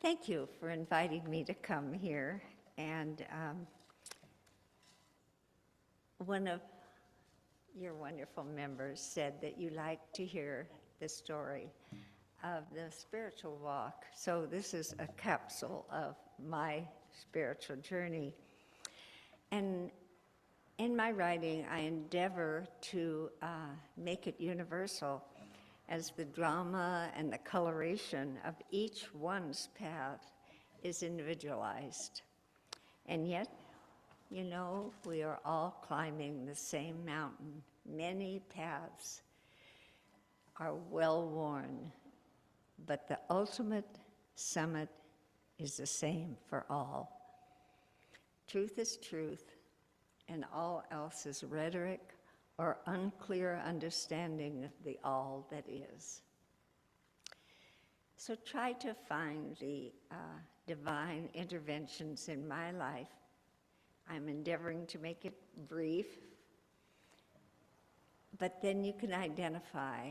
Thank you for inviting me to come here. And one of your wonderful members said that you like to hear the story of the spiritual walk. So this is a capsule of my spiritual journey. And in my writing, I endeavor to make it universal, as the drama and the coloration of each one's path is individualized. And yet, you know, we are all climbing the same mountain. Many paths are well worn, but the ultimate summit is the same for all. Truth is truth, and all else is rhetoric or unclear understanding of the all that is. So try to find the divine interventions in my life. I'm endeavoring to make it brief, but then you can identify,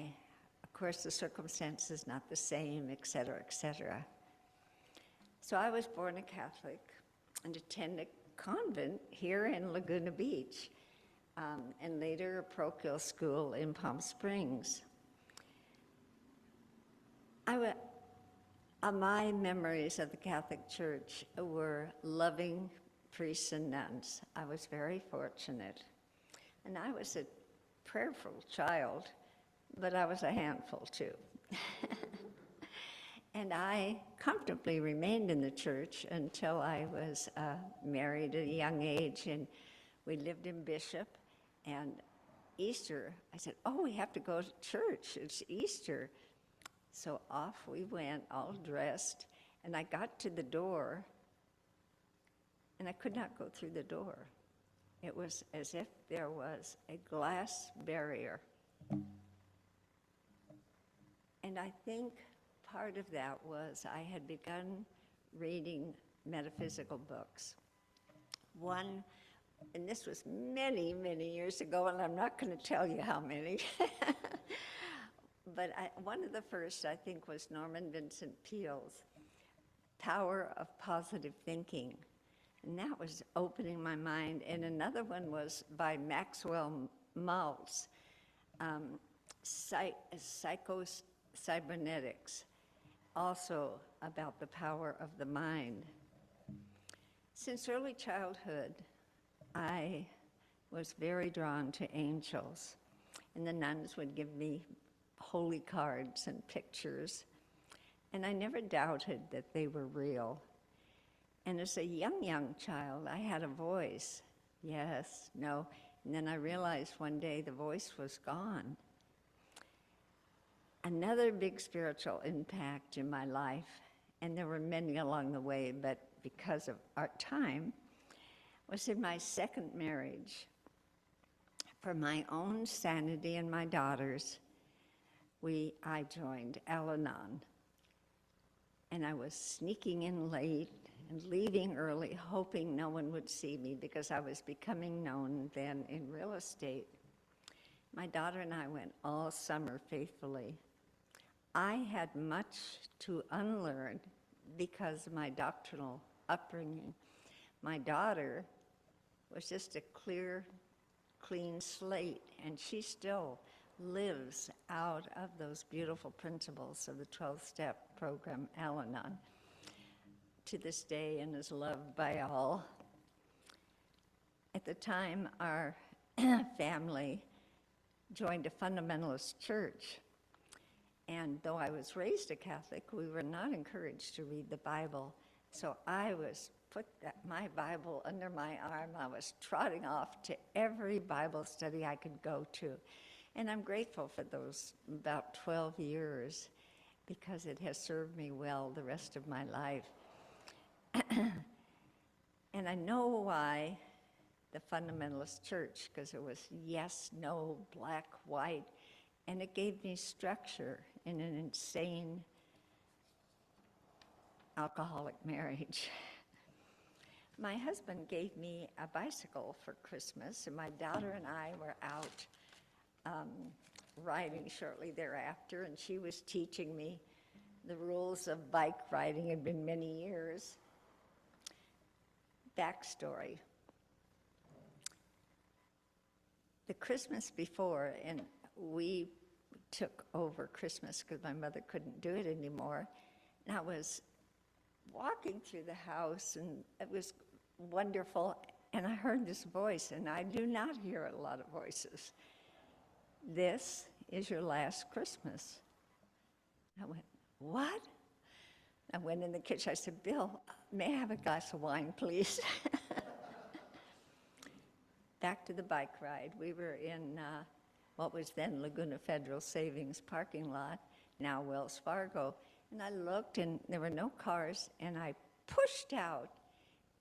of course, the circumstance is not the same, et cetera, et cetera. So I was born a Catholic and attended a convent here in Laguna Beach, and later a parochial school in Palm Springs. My memories of the Catholic Church were loving priests and nuns. I was very fortunate. And I was a prayerful child, but I was a handful too. And I comfortably remained in the church until I was married at a young age, and we lived in Bishop. And Easter, I said, oh, we have to go to church, it's Easter. So off we went, all dressed, and I got to the door, and I could not go through the door. It was as if there was a glass barrier. And I think part of that was I had begun reading metaphysical books. One, and this was many, many years ago, and I'm not going to tell you how many. But one of the first, I think, was Norman Vincent Peale's Power of Positive Thinking. And that was opening my mind. And another one was by Maxwell Maltz, Psycho-Cybernetics, also about the power of the mind. Since early childhood, I was very drawn to angels, and the nuns would give me holy cards and pictures, and I never doubted that they were real. And as a young child, I had a voice, yes, no, and then I realized one day the voice was gone. Another big spiritual impact in my life, and there were many along the way, but because of our time, was in my second marriage. For my own sanity and my daughter's, I joined Al-Anon. And I was sneaking in late and leaving early, hoping no one would see me because I was becoming known then in real estate. My daughter and I went all summer faithfully. I had much to unlearn because of my doctrinal upbringing. My daughter was just a clear, clean slate, and she still lives out of those beautiful principles of the 12-step program, Al-Anon, to this day, and is loved by all. At the time, our family joined a fundamentalist church, and though I was raised a Catholic, we were not encouraged to read the Bible. So I put my Bible under my arm. I was trotting off to every Bible study I could go to. And I'm grateful for those about 12 years because it has served me well the rest of my life. And I know why the fundamentalist church, because it was yes, no, black, white, and it gave me structure in an insane alcoholic marriage. My husband gave me a bicycle for Christmas, and my daughter and I were out riding shortly thereafter, and she was teaching me the rules of bike riding had been many years. Backstory. The Christmas before, and we took over Christmas because my mother couldn't do it anymore, and I was walking through the house, and it was wonderful, and I heard this voice, and I do not hear a lot of voices. "This is your last Christmas." I went, "What?" I went in the kitchen. I said, "Bill, may I have a glass of wine, please?" Back to the bike ride. We were in what was then Laguna Federal Savings parking lot, now Wells Fargo. And I looked, and there were no cars, and I pushed out,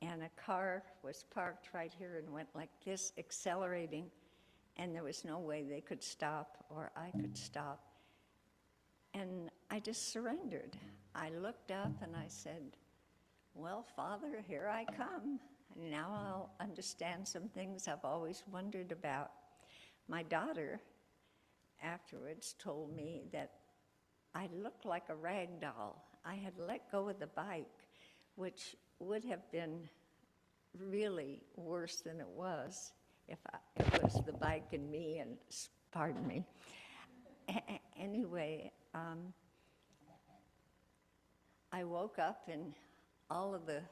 and a car was parked right here and went like this, accelerating, and there was no way they could stop or I could stop. And I just surrendered. I looked up and I said, "Well, Father, here I come. Now I'll understand some things I've always wondered about." My daughter afterwards told me that I looked like a rag doll. I had let go of the bike, which would have been really worse than it was if it was the bike and me, and pardon me. Anyway, I woke up, and all of the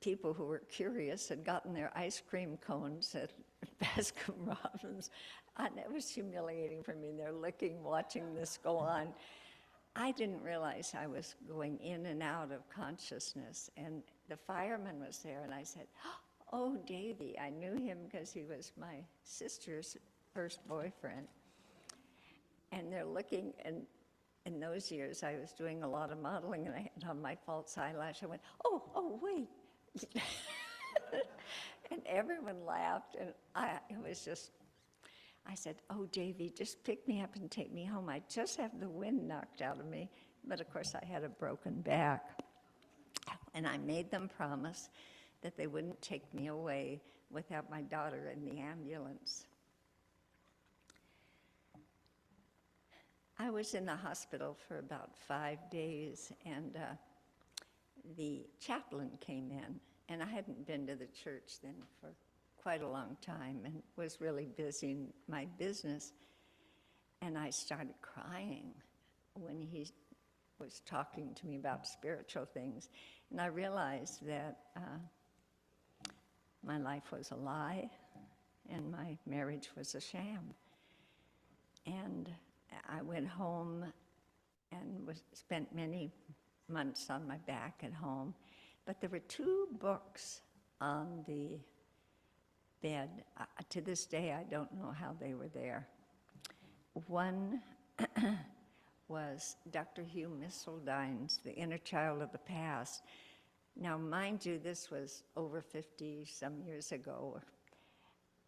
people who were curious had gotten their ice cream cones at Baskin-Robbins, and it was humiliating for me. They're looking, watching this go on. I didn't realize I was going in and out of consciousness, and the fireman was there, and I said, "Oh, Davy." I knew him because he was my sister's first boyfriend. And they're looking, and in those years, I was doing a lot of modeling, and I had on my false eyelash. I went, oh, wait. And everyone laughed, and it was just, I said, "Oh, Davy, just pick me up and take me home. I just have the wind knocked out of me." But of course, I had a broken back. And I made them promise that they wouldn't take me away without my daughter in the ambulance. I was in the hospital for about 5 days, and the chaplain came in, and I hadn't been to the church then for quite a long time and was really busy in my business. And I started crying when he was talking to me about spiritual things. And I realized that my life was a lie and my marriage was a sham. And I went home and spent many months on my back at home. But there were 2 books on the bed. To this day, I don't know how they were there. One was Dr. Hugh Misseldine's The Inner Child of the Past. Now, mind you, this was over 50-some years ago,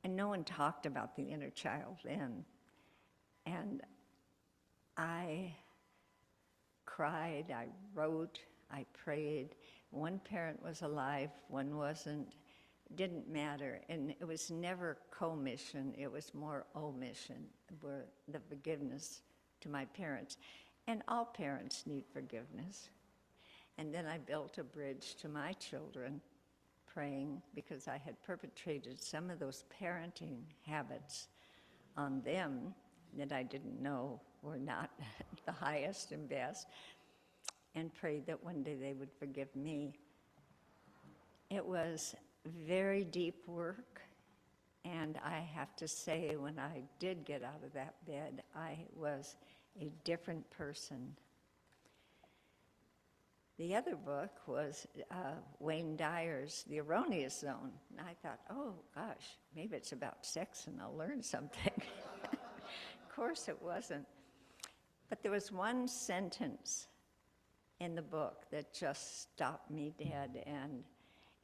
and no one talked about the inner child then. And I cried, I wrote, I prayed. One parent was alive, one wasn't. Didn't matter, and it was never commission, it was more omission, were the forgiveness to my parents. And all parents need forgiveness. And then I built a bridge to my children, praying, because I had perpetrated some of those parenting habits on them that I didn't know were not the highest and best, and prayed that one day they would forgive me. It was very deep work, and I have to say, when I did get out of that bed, I was a different person. The other book was Wayne Dyer's The Erroneous Zone. And I thought, oh gosh, maybe it's about sex and I'll learn something. Of course it wasn't. But there was one sentence in the book that just stopped me dead, and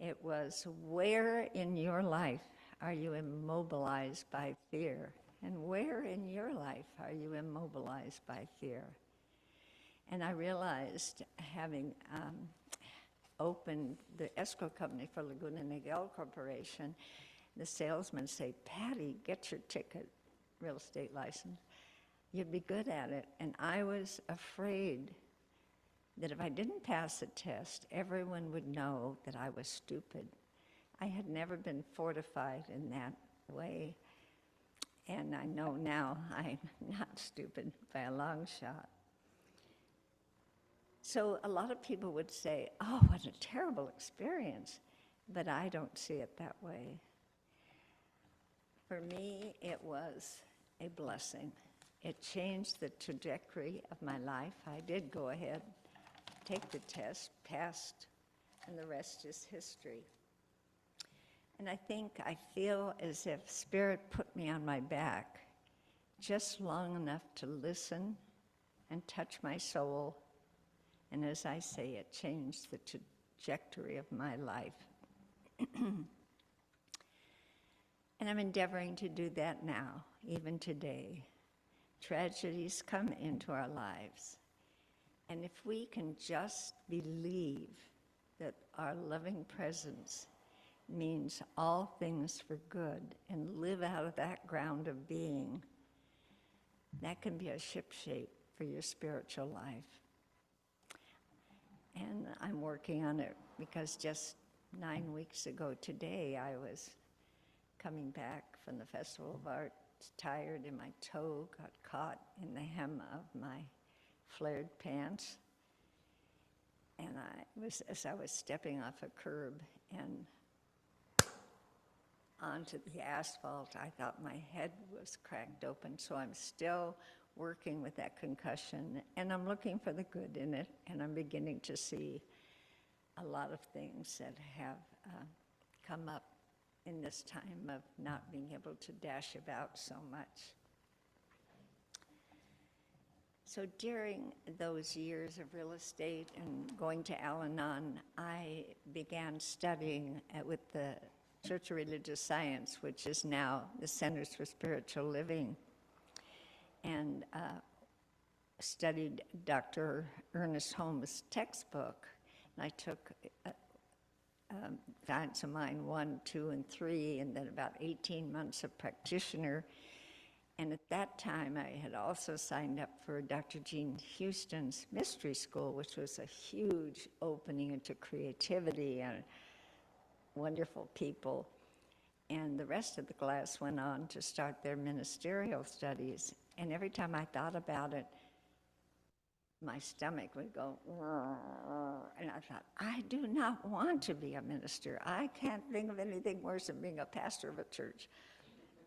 it was, "Where in your life are you immobilized by fear? And where in your life are you immobilized by fear?" And I realized, having opened the escrow company for Laguna Niguel Corporation, the salesman say, "Patty, get your ticket," real estate license. you'd be good at it. And I was afraid that if I didn't pass the test, everyone would know that I was stupid. I had never been fortified in that way. And I know now I'm not stupid by a long shot. So a lot of people would say, oh, what a terrible experience. But I don't see it that way. For me, it was a blessing. It changed the trajectory of my life. I did go ahead, take the test, passed, and the rest is history. And I feel as if Spirit put me on my back just long enough to listen and touch my soul. And as I say, it changed the trajectory of my life. And I'm endeavoring to do that now, even today. Tragedies come into our lives. And if we can just believe that our loving presence means all things for good and live out of that ground of being, that can be a shipshape for your spiritual life. And I'm working on it because just 9 weeks ago today, I was coming back from the Festival of Art, tired, and my toe got caught in the hem of my flared pants. And as I was stepping off a curb and onto the asphalt, I thought my head was cracked open. So I'm still working with that concussion, and I'm looking for the good in it, and I'm beginning to see a lot of things that have come up in this time of not being able to dash about so much. So during those years of real estate and going to Al-Anon, I began studying with the Church of Religious Science, which is now the Centers for Spiritual Living, and studied Dr. Ernest Holmes' textbook. And I took Science of Mind 1, 2, and 3, and then about 18 months of practitioner. And at that time, I had also signed up for Dr. Jean Houston's Mystery School, which was a huge opening into creativity and wonderful people. And the rest of the class went on to start their ministerial studies. And every time I thought about it, my stomach would go, and I thought, I do not want to be a minister. I can't think of anything worse than being a pastor of a church.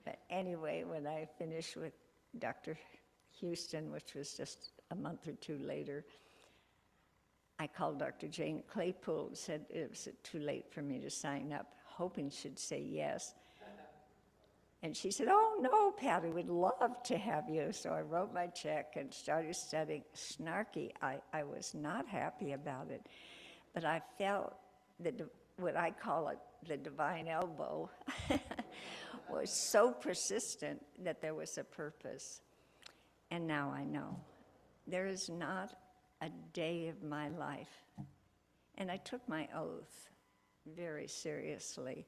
But anyway, when I finished with Dr. Houston, which was just a month or two later, I called Dr. Jane Claypool and said it was too late for me to sign up, hoping she'd say yes. And she said, oh, no, Patty, we'd love to have you. So I wrote my check and started studying. Snarky, I was not happy about it. But I felt that what I call it, the divine elbow, was so persistent that there was a purpose. And now I know. There is not a day of my life, and I took my oath very seriously,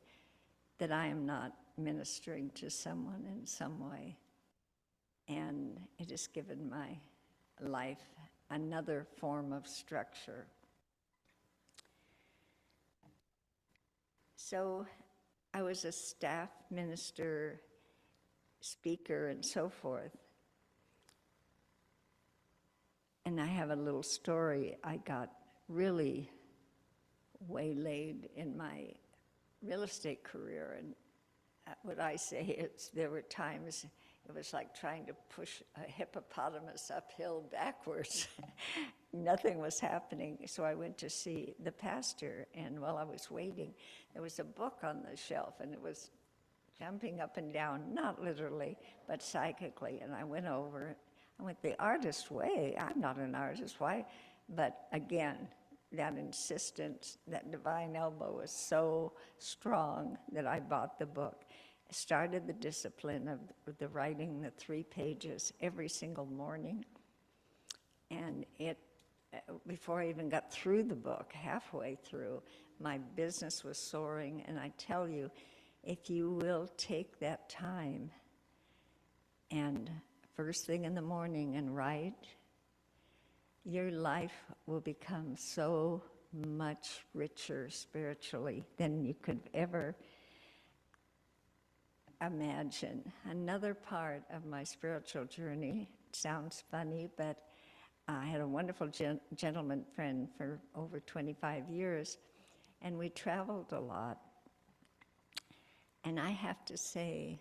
that I am not ministering to someone in some way. And it has given my life another form of structure. So I was a staff minister, speaker, and so forth. And I have a little story. I got really waylaid in my real estate career, and what I say is there were times it was like trying to push a hippopotamus uphill backwards. Nothing was happening, so I went to see the pastor, and while I was waiting, there was a book on the shelf, and it was jumping up and down, not literally, but psychically, and I went over it. I went the artist way. I'm not an artist. Why? But again, that insistence, that divine elbow was so strong that I bought the book. I started the discipline of the writing the 3 pages every single morning. And before I even got through the book, halfway through, my business was soaring. And I tell you, if you will take that time and first thing in the morning and write, your life will become so much richer spiritually than you could ever imagine. Another part of my spiritual journey, sounds funny, but I had a wonderful gentleman friend for over 25 years, and we traveled a lot. And I have to say,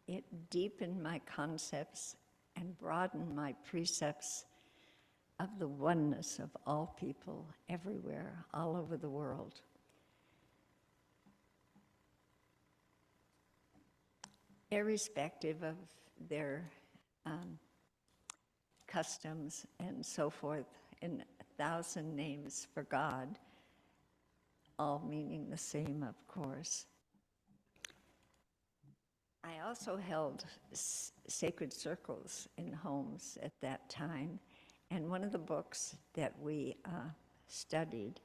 it deepened my concepts and broadened my precepts of the oneness of all people everywhere, all over the world. Irrespective of their customs and so forth, in 1,000 names for God, all meaning the same, of course. I also held sacred circles in homes at that time, and one of the books that we studied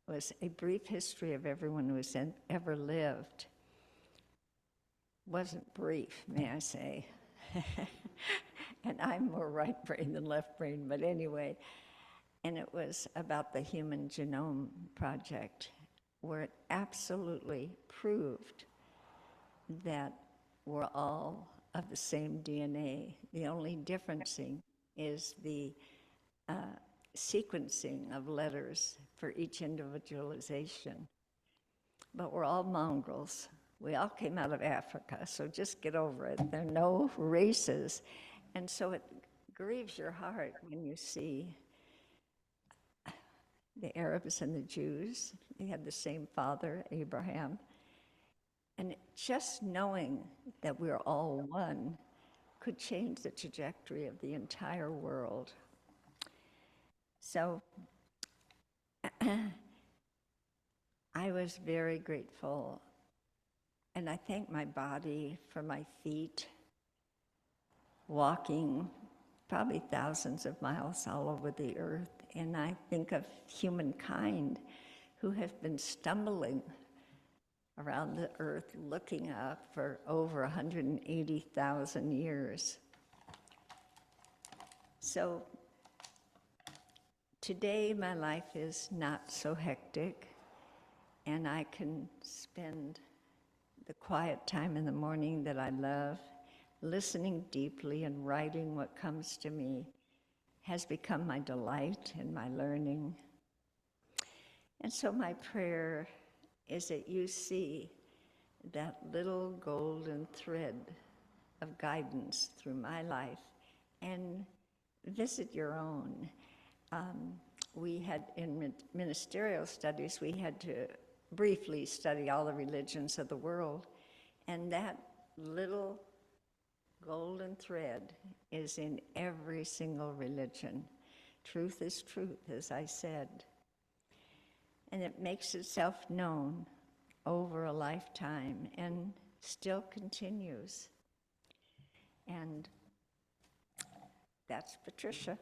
was A Brief History of Everyone Who Has Ever Lived. Wasn't brief, may I say. And I'm more right brain than left brain, but anyway. And it was about the Human Genome Project, where it absolutely proved that we're all of the same DNA. The only differencing is the sequencing of letters for each individualization. But we're all mongrels. We all came out of Africa, so just get over it. There are no races. And so it grieves your heart when you see the Arabs and the Jews. They had the same father, Abraham. And just knowing that we're all one could change the trajectory of the entire world. So I was very grateful, and I thank my body for my feet, walking probably thousands of miles all over the earth. And I think of humankind who have been stumbling around the earth looking up for over 180,000 years. So today my life is not so hectic, and I can spend the quiet time in the morning that I love, listening deeply and writing what comes to me has become my delight and my learning. And so my prayer is that you see that little golden thread of guidance through my life and visit your own. We had, in ministerial studies, we had to briefly study all the religions of the world, and that little golden thread is in every single religion. Truth is truth, as I said. And it makes itself known over a lifetime and still continues. And that's Patricia.